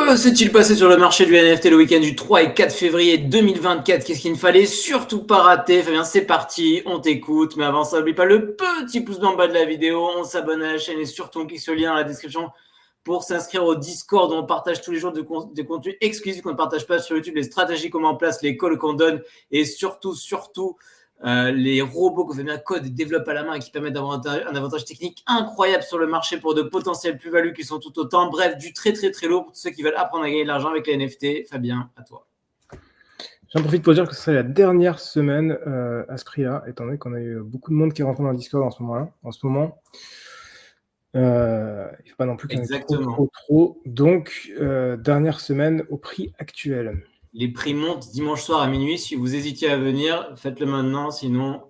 Que s'est-il passé sur le marché du NFT le week-end du 3 et 4 février 2024? Qu'est-ce qu'il ne fallait surtout pas rater? Fabien, c'est parti, on t'écoute. Mais avant ça, n'oublie pas le petit pouce bleu en bas de la vidéo. On s'abonne à la chaîne et surtout on clique sur le lien dans la description pour s'inscrire au Discord où on partage tous les jours des contenus exclusifs qu'on ne partage pas sur YouTube, les stratégies qu'on met en place, les calls qu'on donne et surtout, les robots que Fabien code et développe à la main et qui permettent d'avoir un avantage technique incroyable sur le marché pour de potentielles plus-values qui sont tout autant. Bref, du très lourd pour tous ceux qui veulent apprendre à gagner de l'argent avec les NFT. Fabien, à toi. J'en profite pour dire que ce serait la dernière semaine à ce prix-là, étant donné qu'on a eu beaucoup de monde qui est rentré dans le Discord en ce moment-là. Il ne faut pas non plus qu'il y en ait trop. Donc, dernière semaine au prix actuel. Les prix montent dimanche soir à minuit. Si vous hésitiez à venir, faites-le maintenant. Sinon,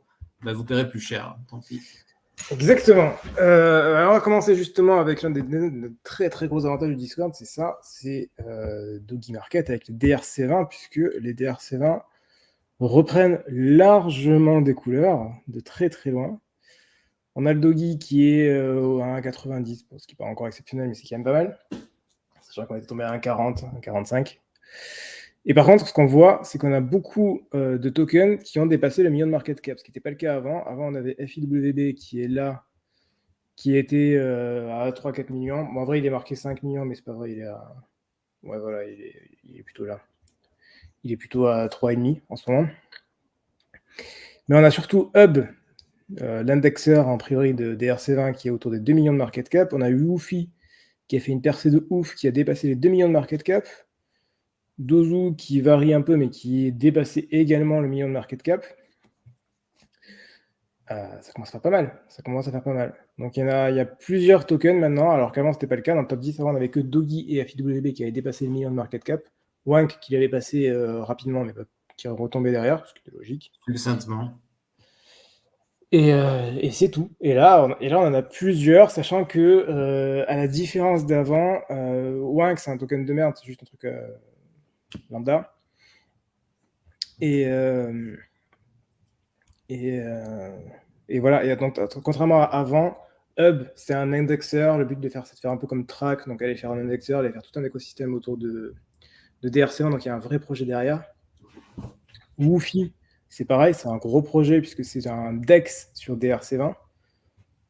vous paierez plus cher. Tant pis. Exactement. Alors, on va commencer justement avec l'un des très gros avantages du Discord. C'est ça, c'est Doggy Market avec les DRC20, puisque les DRC20 reprennent largement des couleurs de très loin. On a le Doggy qui est à 1,90, ce qui n'est pas encore exceptionnel, mais c'est quand même pas mal. Sachant qu'on était tombé à 1,40, 1,45. Et par contre, ce qu'on voit, c'est qu'on a beaucoup de tokens qui ont dépassé le million de market cap, ce qui n'était pas le cas avant. Avant, on avait FIWB qui est là, qui était à 3-4 millions. Bon, en vrai, il est marqué 5 millions, mais c'est pas vrai, il est à... Ouais, voilà, il est plutôt là. Il est plutôt à 3,5 en ce moment. Mais on a surtout Hub, l'indexeur en priori de DRC20 qui est autour des 2 millions de market cap. On a eu Woofy qui a fait une percée de ouf, qui a dépassé les 2 millions de market cap. Dozu qui varie un peu, mais qui est dépassé également le million de market cap. Ça commence à faire pas mal. Donc il y a plusieurs tokens maintenant, alors qu'avant c'était pas le cas. Dans le top 10, avant on n'avait que Doggy et FIWB qui avaient dépassé le million de market cap. Wank qui l'avait passé rapidement, mais qui est retombé derrière, ce qui était logique. Plus simplement. Et c'est tout. Et là, on en a plusieurs, sachant que, à la différence d'avant, Wank c'est un token de merde, c'est juste un truc lambda. Et voilà. Et donc, contrairement à avant, Hub, c'est un indexeur. Le but c'est de faire un peu comme Track, donc aller faire un indexeur, aller faire tout un écosystème autour de DRC1, donc il y a un vrai projet derrière. Woofy, c'est pareil, c'est un gros projet puisque c'est un DEX sur DRC20,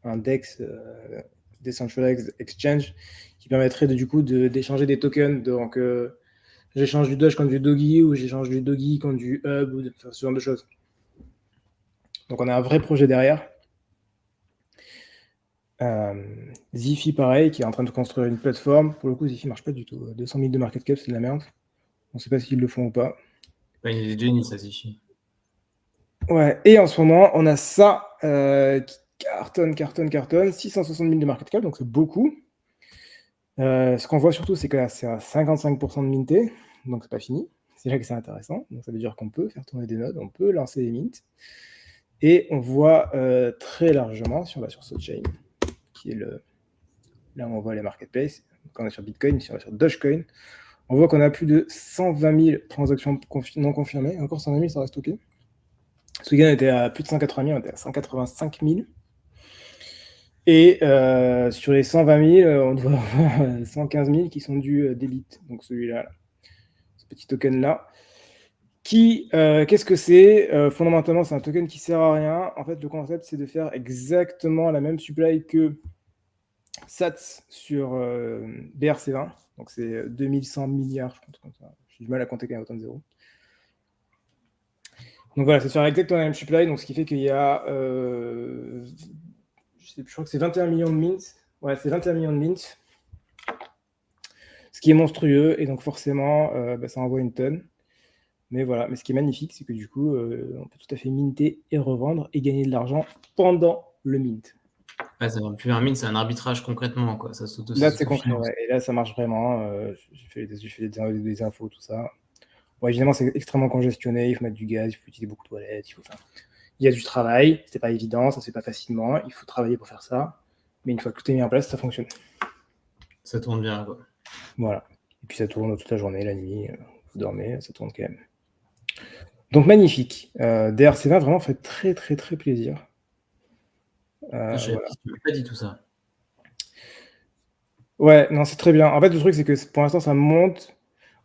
un DEX Decentralized Exchange qui permettrait d'échanger des tokens. Donc, j'échange du Doge contre du Doggy ou j'échange du Doggy contre du Hub ou ce genre de choses. Donc, on a un vrai projet derrière. Zifi, pareil, qui est en train de construire une plateforme. Pour le coup, Zifi marche pas du tout. 200 000 de market cap, c'est de la merde. On ne sait pas s'ils le font ou pas. Il est génie, ça, Zifi. Ouais, et en ce moment, on a ça qui cartonne. 660 000 de market cap, donc c'est beaucoup. Ce qu'on voit surtout, c'est que là, c'est à 55% de minté, donc c'est pas fini. C'est là que c'est intéressant. Donc ça veut dire qu'on peut faire tourner des nodes, on peut lancer des mints. Et on voit très largement, si on va sur Sochain, qui est là où on voit les marketplaces, quand on est sur Bitcoin, si on va sur Dogecoin, on voit qu'on a plus de 120 000 transactions non confirmées. Encore 120 000, ça reste OK. Ce week-end, on était à plus de 180 000, on était à 185 000. Et sur les 120 000, on doit avoir 115 000 qui sont du débit. Donc celui-là, ce petit token-là. Qu'est-ce que c'est? Fondamentalement, c'est un token qui sert à rien. En fait, le concept, c'est de faire exactement la même supply que SATS sur BRC20. Donc c'est 2100 milliards, je pense, comme ça. J'ai du mal à compter quand il y a autant de zéros. Donc voilà, c'est de faire exactement la même supply. Donc ce qui fait qu'il y a, je crois que c'est 21 millions de mints. Ouais, c'est 21 millions de mints. Ce qui est monstrueux. Et donc forcément, ça envoie une tonne. Mais voilà, mais ce qui est magnifique, c'est que du coup, on peut tout à fait minter et revendre et gagner de l'argent pendant le mint. Ouais, c'est plus un mint, c'est un arbitrage concrètement, quoi. Ça là, c'est concret, ouais. Et là, ça marche vraiment. J'ai fait des infos, tout ça. Bon, évidemment, c'est extrêmement congestionné. Il faut mettre du gaz, il faut utiliser beaucoup de toilettes. Il y a du travail. C'est pas évident, ça se fait pas facilement. Il faut travailler pour faire ça. Mais une fois que tout est mis en place, ça fonctionne. Ça tourne bien, quoi. Voilà. Et puis ça tourne toute la journée, la nuit. Vous dormez, ça tourne quand même. Donc magnifique. DRC20 vraiment fait très plaisir. Je n'avais pas dit tout ça. Ouais, non, c'est très bien. En fait, le truc, c'est que pour l'instant, ça monte.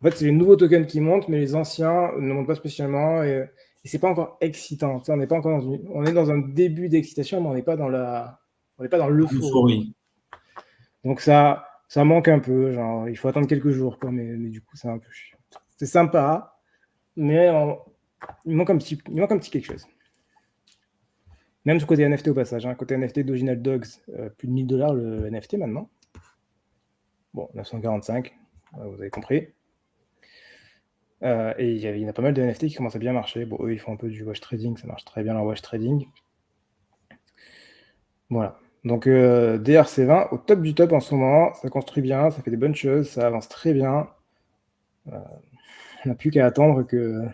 En fait, c'est les nouveaux tokens qui montent, mais les anciens ne montent pas spécialement. Et c'est pas encore excitant. Tu sais, on n'est pas encore on est dans un début d'excitation, mais on n'est pas dans l'euphorie. Euphorie. Donc ça manque un peu. Genre, il faut attendre quelques jours, quoi. Mais du coup, c'est un peu chiant. C'est sympa, mais il manque un petit quelque chose. Même ce côté NFT au passage. Côté NFT d'Original Dogs, plus de $1000 le NFT maintenant. Bon, 945, vous avez compris. Et il y en a pas mal de NFT qui commencent à bien marcher. Bon, eux, ils font un peu du wash trading, ça marche très bien leur wash trading. Voilà. Donc DRC20 au top du top en ce moment, ça construit bien, ça fait des bonnes choses, ça avance très bien. On n'a plus qu'à attendre que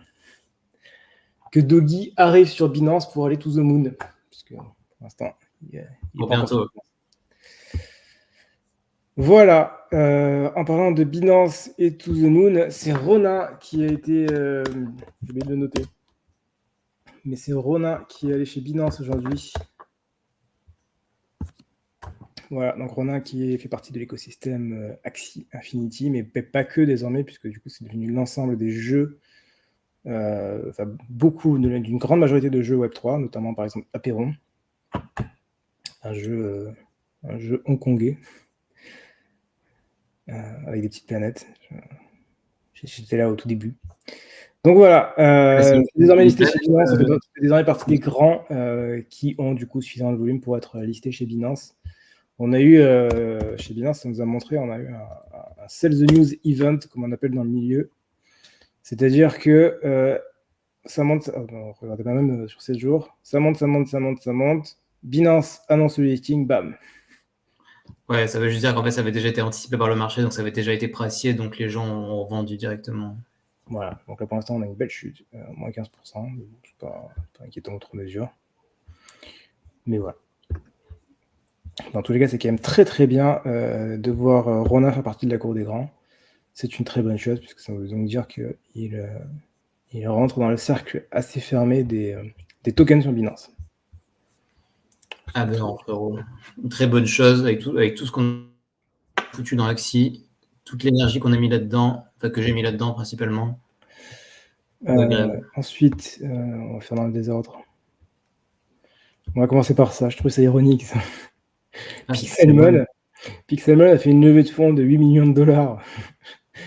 Doggy arrive sur Binance pour aller to the moon. Puisque pour l'instant, il est Pour pas encore bientôt. sur Binance. Voilà, en parlant de Binance et to the moon, c'est Ronin qui a été, j'ai oublié de le noter, mais c'est Ronin qui est allé chez Binance aujourd'hui. Voilà, donc Ronin qui fait partie de l'écosystème Axie Infinity, mais pas que désormais, puisque du coup c'est devenu l'ensemble des jeux, d'une grande majorité de jeux Web3, notamment par exemple Apeiron, un jeu hongkongais, avec des petites planètes. J'étais là au tout début. Donc voilà, c'est désormais listé chez Binance, ça fait désormais partie des grands qui ont du coup suffisamment de volume pour être listés chez Binance. On a eu, chez Binance, ça nous a montré, on a eu un Sell the News event, comme on appelle dans le milieu. C'est-à-dire que ça monte, regardez pas même sur 7 jours, ça monte. Binance annonce le listing, bam. Ouais, ça veut juste dire qu'en fait, ça avait déjà été anticipé par le marché, donc ça avait déjà été pricé, donc les gens ont vendu directement. Voilà, donc là pour l'instant, on a une belle chute, moins 15%, c'est pas inquiétant outre mesure. Mais voilà. Dans tous les cas, c'est quand même très très bien de voir Ronin faire partie de la cour des grands. C'est une très bonne chose, puisque ça veut donc dire qu'il rentre dans le cercle assez fermé des tokens sur Binance. Ah ben non, frérot. Une très bonne chose avec tout ce qu'on a foutu dans Axie, toute l'énergie qu'on a mis là-dedans, enfin que j'ai mis là-dedans principalement. Ensuite, on va faire dans le désordre. On va commencer par ça, je trouve ça ironique. Ça. Pixelmon a fait une levée de fonds de 8 millions de dollars.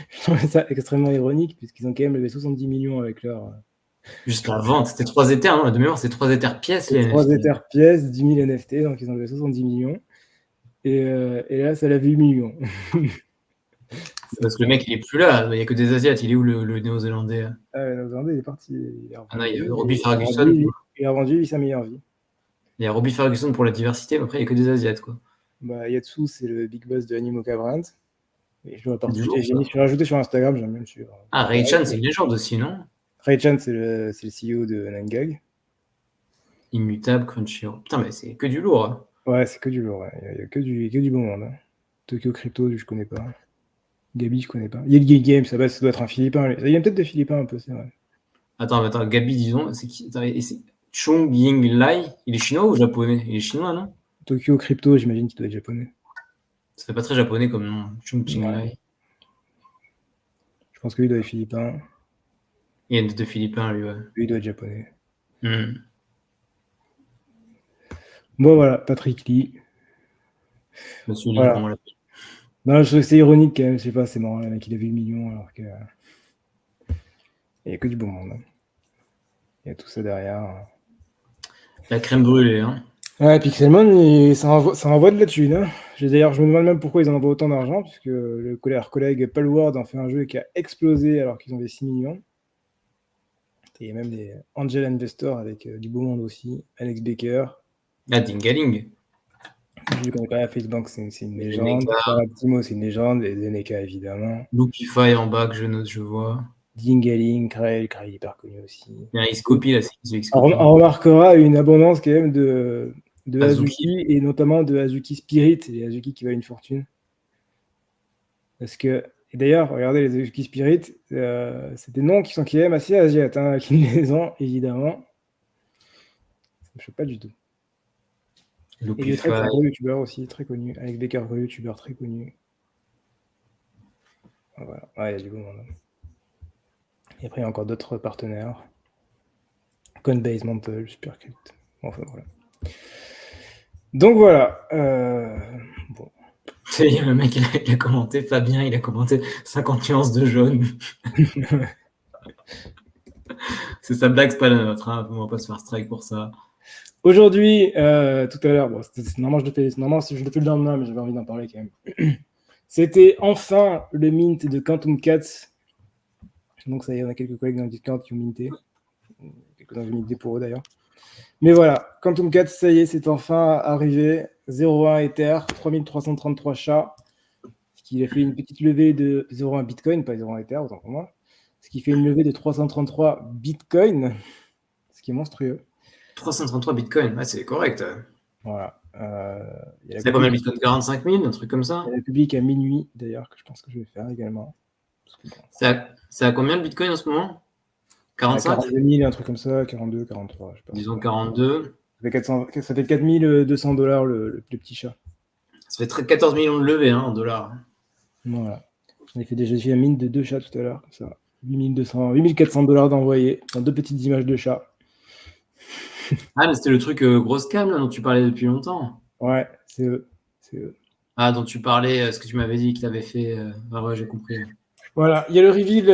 Je trouve ça extrêmement ironique, puisqu'ils ont quand même levé 70 millions avec leur... Juste la vente, c'était 3 Ethers, non, de mémoire, c'était 3 Ethers pièces, les NFT. 3 Ethers pièces, 10 000 NFT, donc ils ont levé 70 millions. Et là, ça l'a vu 8 millions. Parce que le mec, il est plus là, il n'y a que des Asiates, il est où le Néo-Zélandais? Ah ouais, le Néo-Zélandais, il est parti. Ah non, il y a Robbie Ferguson. Il a vendu sa meilleure vie. Il y a Robbie Ferguson pour la diversité, mais après, il n'y a que des Asiates, quoi. Bah, Yatsu, c'est le big boss de Animoca Brands. Et je J'ai rajouté sur Instagram, j'aime bien le suivre. Ah, Ray Chan, c'est une légende aussi, non? Ray Chan, c'est le CEO de Nangag. Immutable, Crunchyroll. Putain, mais c'est que du lourd. Hein. Ouais, c'est que du lourd. Ouais. Il y a que du bon monde. Hein. Tokyo Crypto, je connais pas. Gabi, je connais pas. Yelgate Games, ça doit être un Philippin. Il y a peut-être des Philippins un peu, c'est vrai. Attends, Gabi, disons, c'est qui? Chong Ying Lai, il est chinois ou japonais? Il est chinois, non? Tokyo Crypto, j'imagine qu'il doit être japonais. Ça fait pas très japonais comme nom, Chong Ying Lai. Je pense que lui doit être philippin. Il y a une de Philippins, lui, ouais. Lui, il doit être japonais. Bon, voilà, Patrick Lee. Monsieur Lee, voilà. comment on l'appelle? Non, je trouve que c'est ironique quand même, je sais pas, c'est marrant, le mec il a vu 8 millions alors que. Il n'y a que du bon monde. Hein. Il y a tout ça derrière. La crème brûlée, hein. Ouais, Pixelmon, ça envoie de la thune. Hein. D'ailleurs, je me demande même pourquoi ils en envoient autant d'argent, puisque leur collègue Palworld en fait un jeu qui a explosé alors qu'ils ont fait 6 millions. Et il y a même des angel investors avec du beau monde aussi. Alex Baker. Ah, Dingaling. Je connais pas, Facebook, c'est une légende. Timo, c'est une légende. Et Zeneka, évidemment. Loopify en bas que je vois. Dingaling, Krail est hyper connu aussi. Il y a un Xcopy là, c'est Xcopy. On remarquera une abondance quand même de Azuki et notamment de Azuki Spirit, et Azuki qui valent une fortune. Parce que, et d'ailleurs, regardez les Azuki Spirit, c'est des noms qui sont quand même assez asiates, hein, qui les ont évidemment. Ça me choque pas du tout. Et il est très gros youtubeur aussi, très connu. Alex Baker, gros youtubeur très connu. Ouais, il y a du beau monde. Et après, il y a encore d'autres partenaires. Coinbase, Mantle, Supercrypt. Enfin, voilà. Donc voilà. Bon. Le mec, il a commenté, Fabien, il a commenté 50 nuances de jaune. C'est sa blague, c'est pas la nôtre. Hein. On va pas se faire strike pour ça. Aujourd'hui, tout à l'heure, bon, normalement, je le fais le lendemain, mais j'avais envie d'en parler quand même. C'était enfin le mint de Quantum Cats. Donc ça y est, on a quelques collègues dans le Discord qui ont minté. Quelques-uns ont minté pour eux d'ailleurs. Mais voilà, Quantum Cats, ça y est, c'est enfin arrivé. 0,1 Ether, 3333 chats. Ce qui a fait une petite levée de 0,1 Bitcoin, pas 0,1 Ether, autant pour moi. Ce qui fait une levée de 333 Bitcoin, ce qui est monstrueux. 333 bitcoins, ouais, c'est correct. Voilà. C'est combien de bitcoins? 45 000, un truc comme ça? Il y a la public à minuit, d'ailleurs, que je pense que je vais faire également. C'est à combien le bitcoin en ce moment? 45? 42 000, un truc comme ça, 42, 43, je sais pas. Disons 42. Ça fait 4200 $ le petit chat. Ça fait 14 millions de levées en dollars. Voilà. J'ai fait un mine de 2 chats tout à l'heure, comme ça. 8400 $ d'envoyés dans 2 petites images de chats. Ah, mais c'était le truc grosse cam là, dont tu parlais depuis longtemps. Ouais, c'est eux. Ah, dont tu parlais, ce que tu m'avais dit que tu avais fait. Ah ouais, j'ai compris. Voilà, il y a le reveal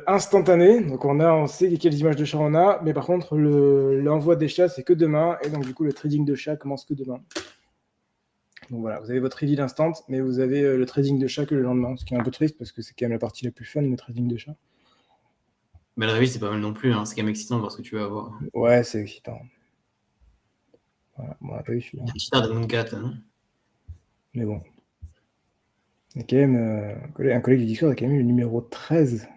instantané, donc on sait quelles images de chats on a, mais par contre l'envoi des chats c'est que demain, et donc du coup le trading de chats commence que demain. Donc voilà, vous avez votre reveal instant, mais vous avez le trading de chats que le lendemain, ce qui est un peu triste parce que c'est quand même la partie la plus fun, le trading de chats. Mais le reveal c'est pas mal non plus, c'est quand même excitant de voir ce que tu vas avoir. Ouais, c'est excitant. Voilà, bon, on n'a pas eu celui-là. Il y a un petit air de Mooncat, non? Mais bon. Il y a quand même un collègue du Discord a quand même eu le numéro 13.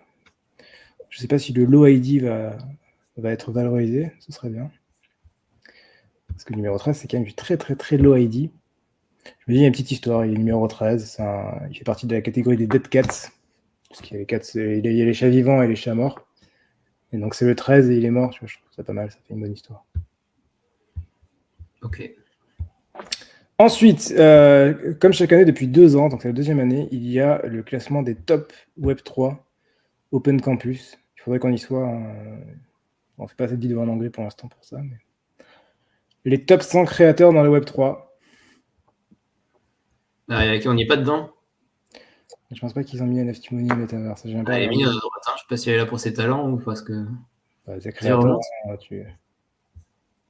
Je sais pas si le low ID va être valorisé, ce serait bien. Parce que le numéro 13, c'est quand même du très très très low ID. Je me dis, il y a une petite histoire, il est numéro 13, il fait partie de la catégorie des dead cats. Parce qu'il y a les cats, il y a les chats vivants et les chats morts. Et donc c'est le 13 et il est mort, tu vois, je trouve ça pas mal, ça fait une bonne histoire. Ok. Ensuite, comme chaque année depuis 2 ans, donc c'est la 2e année, il y a le classement des top Web3 Open Campus. Il faudrait qu'on y soit. On ne fait pas cette vidéo en anglais pour l'instant pour ça. Mais... les top 100 créateurs dans le Web3. On n'y est pas dedans? Je pense pas qu'ils ont mis NFT Money et Metaverse. Elle est mise à droite, je sais pas si elle est là pour ses talents ou parce que. C'est créateur.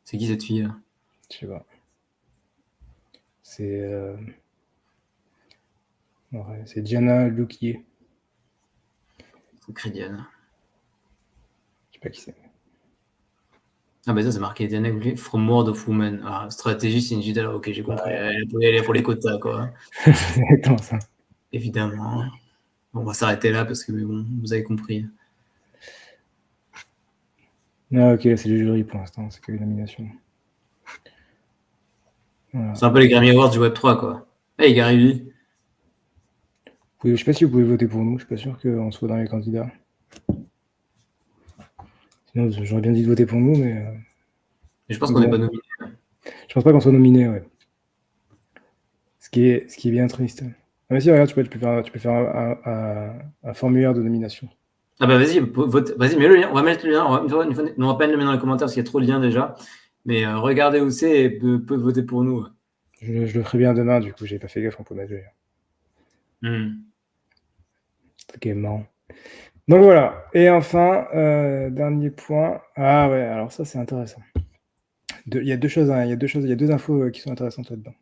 C'est qui cette fille là? Je sais pas. C'est Diana Loukier. C'est Diana. Je sais pas qui c'est. Ah bah ça c'est marqué Diana Loukier, From World of Women. Ah, stratégie digital, ok, j'ai compris. Ouais. Elle est pour les quotas, quoi. C'est exactement ça. Évidemment. On va s'arrêter là parce que mais bon, vous avez compris. Ah ok, là c'est le jury pour l'instant, c'est que les nominations. Voilà. C'est un peu les Grammy Awards du Web3, quoi. Hey Gary. Je sais pas si vous pouvez voter pour nous, je suis pas sûr qu'on soit dans les candidats. Sinon, j'aurais bien dit de voter pour nous, mais... je pense qu'on n'est pas nominé. Je pense pas qu'on soit nominé, ouais. Ce qui est bien triste. Ah mais si, regarde, tu peux faire un formulaire de nomination. Ah bah vas-y, mets le lien, on va mettre le lien, on va pas le mettre dans les commentaires parce qu'il y a trop de liens déjà, mais regardez où c'est et peut voter pour nous. Je le ferai bien demain, du coup, j'ai pas fait gaffe, on peut mettre le lien. Ok, marrant. Donc voilà, et enfin, dernier point. Ah ouais, alors ça c'est intéressant. Il y a 2 choses, il y a 2 infos qui sont intéressantes là-dedans.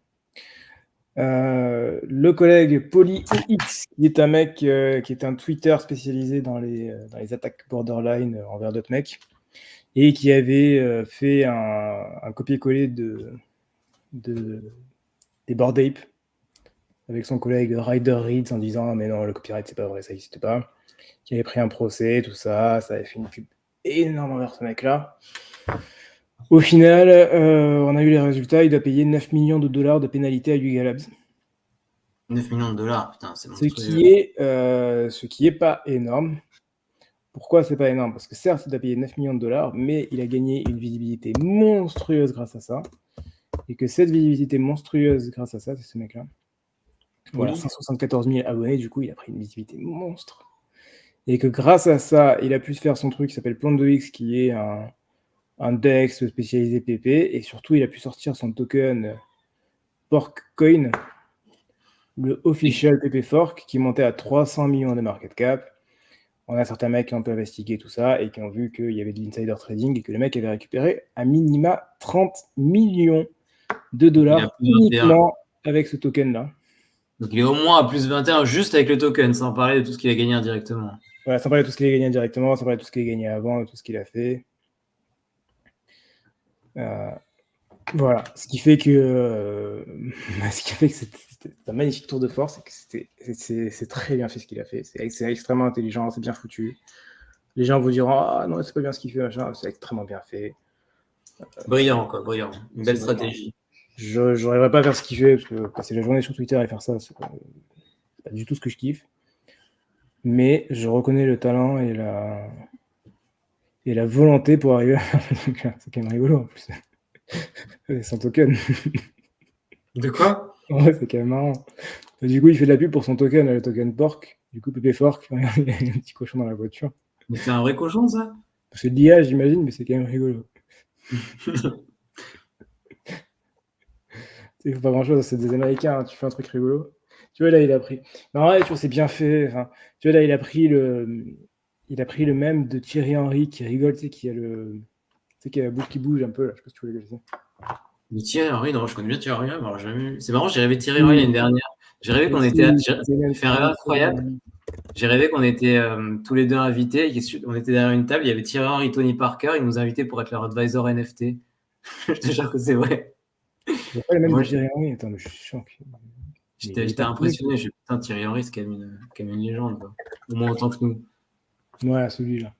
Le collègue PolyX, qui est un mec qui est un Twitter spécialisé dans les attaques borderline envers d'autres mecs, et qui avait fait un copier-coller des Bored Ape avec son collègue Ryder Reeds en disant mais non, le copyright c'est pas vrai, ça n'existe pas, qui avait pris un procès, tout ça avait fait une pub énorme envers ce mec-là. Au final, on a eu les résultats, il doit payer 9 millions de dollars de pénalité à Yuga Labs. 9 millions de dollars, putain, c'est monstrueux. Ce qui est pas énorme. Pourquoi c'est pas énorme? Parce que certes, il a payé 9 millions de dollars, mais il a gagné une visibilité monstrueuse grâce à ça. Et que cette visibilité monstrueuse grâce à ça, c'est ce mec-là, Voilà, Oui. 174 000 abonnés, du coup, il a pris une visibilité monstre. Et que grâce à ça, il a pu se faire son truc qui s'appelle PlandoX, qui est un DEX spécialisé PP, et surtout, il a pu sortir son token Porkcoin, le official PP Fork, qui montait à 300 millions de market cap. On a certains mecs qui ont un peu investigué tout ça et qui ont vu qu'il y avait de l'insider trading et que le mec avait récupéré à minima 30 millions de dollars uniquement avec ce token-là. Donc il est au moins à plus 21 juste avec le token, sans parler de tout ce qu'il a gagné indirectement. Voilà, sans parler de tout ce qu'il a gagné indirectement, sans parler de tout ce qu'il a gagné avant, de tout ce qu'il a fait. Voilà, ce qui fait que c'était un magnifique tour de force et que c'est très bien fait ce qu'il a fait. C'est extrêmement intelligent, c'est bien foutu. Les gens vous diront ah non, c'est pas bien ce qu'il fait, machin. C'est extrêmement bien fait. Brillant, quoi, brillant. Une belle stratégie. Je n'arriverai pas à faire ce qu'il fait parce que passer la journée sur Twitter et faire ça, c'est pas du tout ce que je kiffe. Mais je reconnais le talent et la volonté pour arriver à faire ce truc-là. C'est quand même rigolo en plus. Son token. De quoi? Ouais, c'est quand même marrant. Du coup, il fait de la pub pour son token, le token Pork. Du coup, Pépé Fork, il y a un petit cochon dans la voiture. Mais c'est un vrai cochon, ça? C'est de l'IA, j'imagine, mais c'est quand même rigolo. Il faut pas grand-chose, c'est des Américains, hein, tu fais un truc rigolo. Tu vois, là, il a pris... Non, ouais, tu vois, c'est bien fait. Enfin, tu vois, là, il a pris le même de Thierry Henry qui rigole, tu sais, qui a la bouche qui bouge un peu, là. Je sais pas si tu vois ce que c'est. Mais Thierry Henry, non, je connais bien Thierry Henry, mais alors jamais... C'est marrant, j'ai rêvé de Thierry Henry l'année dernière. J'ai rêvé qu'on était... J'ai fait un rêve incroyable. J'ai rêvé qu'on était tous les deux invités, on était derrière une table, il y avait Thierry Henry, Tony Parker, ils nous invitaient pour être leur advisor NFT. Je te jure que c'est vrai. C'est pas le même de Thierry Henry, attends, mais je suis sûr que... J'étais impressionné, je me putain, Thierry Henry, c'est quand même une légende, quoi. Au moins autant que nous. Ouais, celui-là.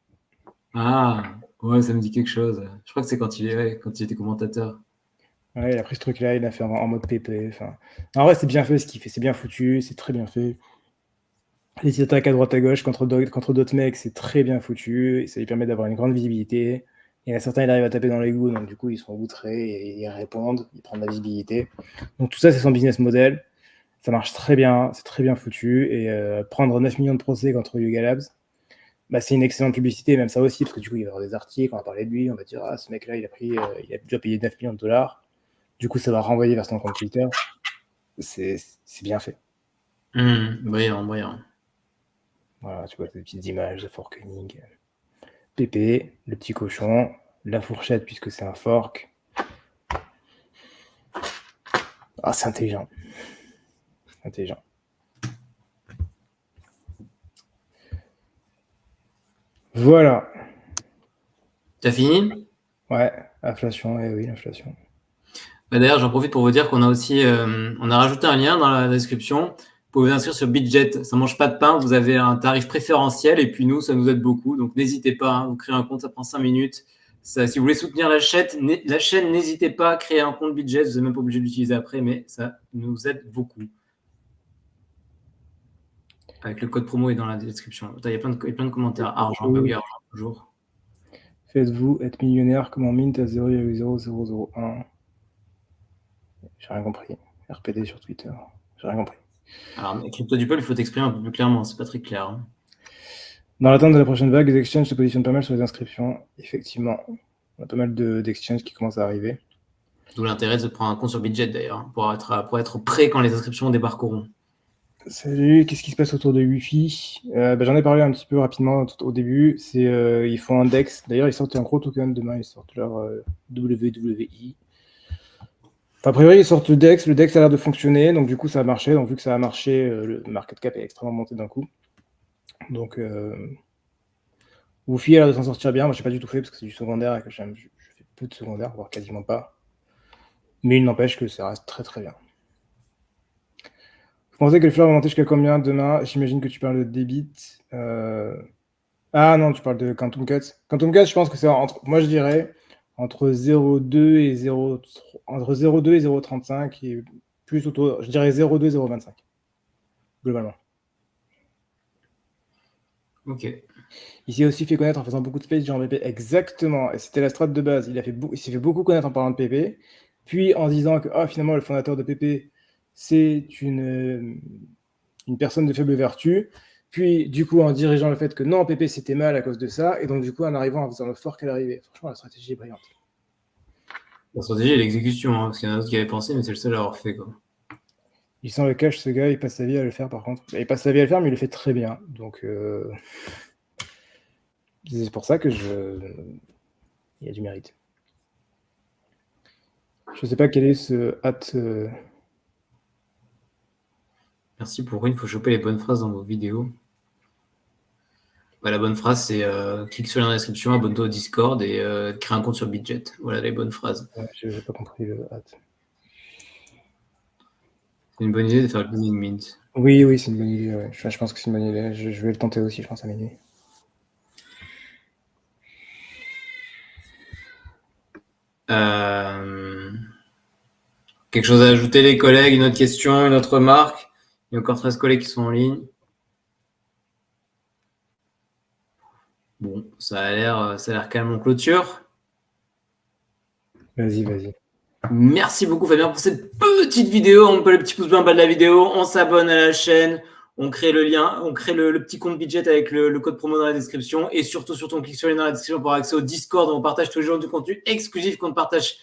Ah, ouais, ça me dit quelque chose. Je crois que c'est quand il était commentateur. Ouais, il a pris ce truc-là, il l'a fait en mode PP. Enfin, en vrai, c'est bien fait ce qu'il fait, c'est bien foutu, c'est très bien fait. Les petites attaques à droite à gauche contre d'autres mecs, c'est très bien foutu, et ça lui permet d'avoir une grande visibilité. Il y en a certains, il arrive à taper dans l'égout, donc du coup, ils sont outrés, et ils répondent, ils prennent de la visibilité. Donc tout ça, c'est son business model. Ça marche très bien, c'est très bien foutu, et prendre 9 millions de procès contre Yuga Labs, bah, c'est une excellente publicité, même ça aussi, parce que du coup, il va y avoir des articles, on va parler de lui, on va dire, ah, ce mec-là, il a déjà payé 9 millions de dollars. Du coup, ça va renvoyer vers son compte Twitter. C'est bien fait. Brillant, brillant. Voilà, tu vois ces petites images de forkening. Pépé, le petit cochon, la fourchette puisque c'est un fork. Ah, c'est intelligent. Intelligent. Voilà. T'as fini? Ouais, inflation, oui, l'inflation. Bah, d'ailleurs, j'en profite pour vous dire qu'on a aussi, on a rajouté un lien dans la description. Vous pouvez vous inscrire sur Bitget. Ça mange pas de pain. Vous avez un tarif préférentiel et puis nous, ça nous aide beaucoup. Donc, n'hésitez pas. Hein, vous créez un compte, ça prend 5 minutes. Ça, si vous voulez soutenir la chaîne, n'hésitez pas à créer un compte Bitget. Vous n'êtes même pas obligé de l'utiliser après, mais ça nous aide beaucoup. Avec le code promo est dans la description. Il y a plein de commentaires. Argent, bug argent, toujours. Faites-vous être millionnaire comme en mint à 0,0001. J'ai rien compris. RPD sur Twitter. J'ai rien compris. Alors, Crypto Dupel, il faut t'exprimer un peu plus clairement. C'est pas très clair. Hein. Dans l'attente de la prochaine vague, les exchanges se positionnent pas mal sur les inscriptions. Effectivement, on a pas mal d'exchanges qui commencent à arriver. D'où l'intérêt de prendre un compte sur Bitget d'ailleurs, pour être prêt quand les inscriptions débarqueront. Salut, qu'est-ce qui se passe autour de Wi-Fi? J'en ai parlé un petit peu rapidement au début. Ils font un DEX. D'ailleurs, ils sortent un gros token demain. Ils sortent leur WWI. Enfin, a priori, ils sortent le DEX. Le DEX a l'air de fonctionner. Donc, du coup, ça a marché. Donc, vu que ça a marché, le market cap est extrêmement monté d'un coup. Donc, Wi-Fi a l'air de s'en sortir bien. Moi, je n'ai pas du tout fait parce que c'est du secondaire et que je fais peu de secondaire, voire quasiment pas. Mais il n'empêche que ça reste très très bien. Vous pensez que le fleur va monter jusqu'à combien demain? J'imagine que tu parles de débit. Ah non, tu parles de Quantum Cut. Quantum Cut, je pense que c'est moi je dirais entre 0,2 et 0,35 et plus autour, je dirais 0,2 et 0,25 globalement. Ok. Il s'est aussi fait connaître en faisant beaucoup de space genre PP. Exactement. Et c'était la strat de base. Il s'est fait beaucoup connaître en parlant de PP. Puis en disant que finalement le fondateur de PP c'est une personne de faible vertu. Puis, du coup, en dirigeant le fait que non, Pépé, c'était mal à cause de ça. Et donc, du coup, en arrivant en faisant le fork à l'arrivée. Franchement, la stratégie est brillante. La stratégie et l'exécution, hein, parce qu'il y en a d'autres qui avaient pensé, mais c'est le seul à avoir fait, quoi. Il sent le cash, ce gars, il passe sa vie à le faire, par contre. Il passe sa vie à le faire, mais il le fait très bien. Donc, c'est pour ça que il y a du mérite. Je sais pas quel est ce hâte. Merci pour une, il faut choper les bonnes phrases dans vos vidéos. Bah, la bonne phrase, c'est clique sur le lien dans la description, abonne-toi au Discord et crée un compte sur Budget. Voilà les bonnes phrases. Je n'ai pas compris le hâte. C'est une bonne idée de faire le closing mint. Oui, c'est une bonne idée. Ouais. Je pense que c'est une bonne idée. Je vais le tenter aussi, je pense, à minuit. Quelque chose à ajouter, les collègues? Une autre question, une autre remarque? Il y a encore 13 collègues qui sont en ligne. Bon, ça a l'air calme en clôture. Vas-y. Merci beaucoup Fabien pour cette petite vidéo. On peut le petit pouce bleu en bas de la vidéo. On s'abonne à la chaîne. On crée le lien. On crée le petit compte budget avec le code promo dans la description. Et surtout, on clique sur le lien dans la description pour avoir accès au Discord où on partage tous les jours du contenu exclusif qu'on ne partage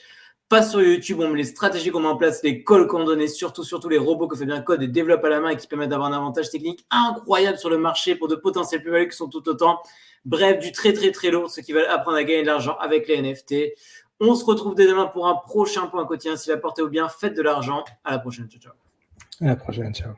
pas sur YouTube. On met les stratégies qu'on met en place, les calls qu'on donne, surtout les robots que Fabien code et développe à la main et qui permettent d'avoir un avantage technique incroyable sur le marché pour de potentiels plus-values qui sont tout autant. Bref, du très lourd, ceux qui veulent apprendre à gagner de l'argent avec les NFT. On se retrouve dès demain pour un prochain point quotidien. Si la portée au bien, faites de l'argent. À la prochaine. Ciao. À la prochaine. Ciao.